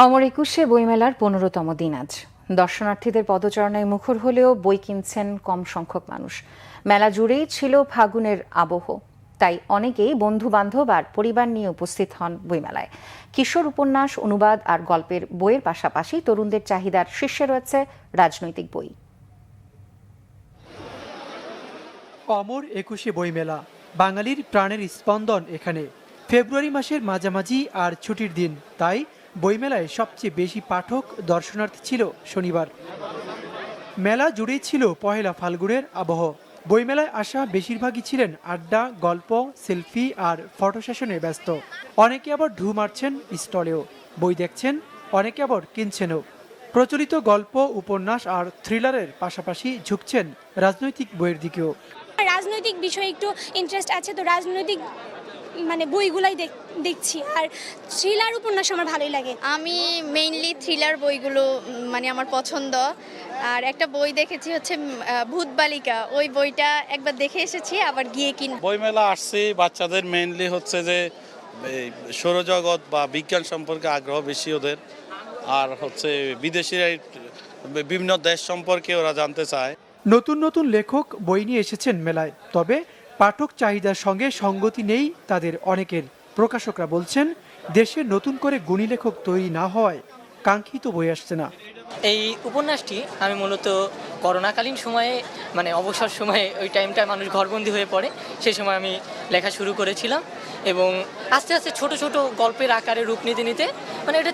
অমর একুশে বইমেলার ১৫তম দিন আজ। দর্শনার্থীদের পদচারণায় মুখর হলেও বই কিনছেন কম সংখ্যক মানুষ। মেলা জুড়েই ছিল ফাগুনের আবহ, তাই অনেকেই বন্ধু বান্ধব আর পরিবার নিয়ে উপস্থিত হন বইমেলায়। কিশোর উপন্যাস, অনুবাদ আর গল্পের বইয়ের পাশাপাশি তরুণদের চাহিদার শীর্ষে রয়েছে রাজনৈতিক বই। অমর একুশে বইমেলা বাঙালির প্রাণের স্পন্দন। এখানে ফেব্রুয়ারি মাসের মাঝামাঝি আর ছুটির দিন, তাই বইমেলায় সবচেয়ে বেশি পাঠক দর্শনার্থী ছিল শনিবার। মেলা জুড়েই ছিল পহেলা ফাল্গুনের আবহ। বইমেলায় আসা বেশিরভাগই ছিলেন আড্ডা, গল্প, সেলফি আর ফটো সেশনে ব্যস্ত। অনেকে আবার ঢু মারছেন স্টলেও, বই দেখছেন, অনেকে আবার কিনছেনও। প্রচলিত গল্প, উপন্যাস আর থ্রিলারের পাশাপাশি ঝুঁকছেন রাজনৈতিক বইয়ের দিকেও। রাজনৈতিক বিষয়ে একটু ইন্টারেস্ট আছে, তো রাজনৈতিক বইগুলাই দেখছি। আর থ্রিলার উপন্যাস আমার ভালোই লাগে। আমি মেইনলি থ্রিলার বইগুলো আমার পছন্দ। আর একটা বই দেখেছি হচ্ছে ভূত বালিকা, ওই বইটা একবার দেখে এসেছি, আবার গিয়ে কিন। বইমেলা আসছি বাচ্চাদের মেইনলি হচ্ছে যে সৌরজগৎ বা বিজ্ঞান সম্পর্কে আগ্রহ বেশি ওদের, আর হচ্ছে বিদেশিরা বিভিন্ন দেশ সম্পর্কে ওরা জানতে চায়। নতুন নতুন লেখক বই নিয়ে এসেছেন মেলায়, তবে পাঠক চাহিদার সঙ্গে সঙ্গতি নেই তাদের অনেকের। প্রকাশকরা বলছেন, দেশে নতুন করে গুণী লেখক তৈরি না হওয়ায় কাঙ্ক্ষিত বই আসছে না। এই উপন্যাসটি আমি মূলত করোনাকালীন সময়ে অবসর সময়ে ওই টাইমটা মানুষ ঘরবন্দি হয়ে পড়ে, সেই সময় আমি লেখা শুরু করেছিলাম এবং আস্তে আস্তে ছোট ছোট গল্পের আকারে রূপ নিতে নিতে এটা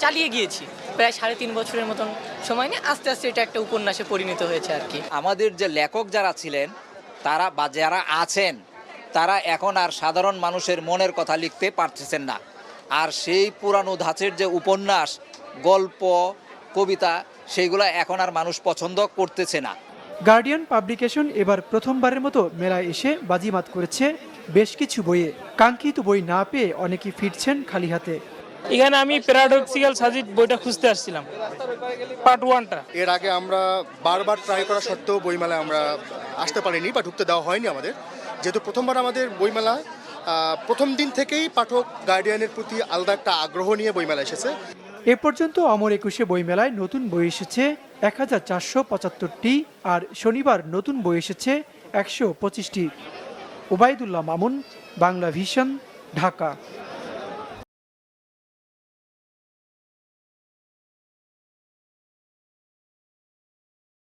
চালিয়ে গিয়েছি। প্রায় ৩.৫ বছরের মতন সময় নিয়ে আস্তে আস্তে এটা একটা উপন্যাসে পরিণত হয়েছে আর কি। আমাদের যে লেখক যারা ছিলেন তারা বা যারা আছেন তারা এখন আর সাধারণ মানুষের মনের কথা লিখতে পারতেছেন না। আর সেই পুরানো ধাঁচের যে উপন্যাস, গল্প, কবিতা, সেইগুলো এখন আর মানুষ পছন্দ করতেছে না। গার্ডিয়ান পাবলিকেশন এবার প্রথমবারের মতো মেলায় এসে বাজিমাত করেছে বেশ কিছু বইয়ে। কাঙ্ক্ষিত বই না পেয়ে অনেকেই ফিরছেন খালি হাতে। এখানে আমি প্যারাডক্সিক্যাল সাজিদ বইটা খুঁজতে আসছিলাম, পার্ট 1টা। এর আগে আমরা বারবার ট্রাই করা সত্ত্বেও বইমেলায় আমরা আসতে পারিনি বা ঢুকতে দেওয়া হয়নি আমাদের। যেহেতু প্রথমবার আমাদের বইমেলা, প্রথম দিন থেকেই পাঠক গার্ডিয়ানের প্রতি আলাদা একটা আগ্রহ নিয়ে বইমেলা এসেছে। এ পর্যন্ত অমর একুশে বইমেলায় নতুন বই এসেছে ১৪৭৫টি, আর শনিবার নতুন বই এসেছে ১২৫টি। ওবায়দুল্লাহ মামুন, বাংলা ভিশন, ঢাকা।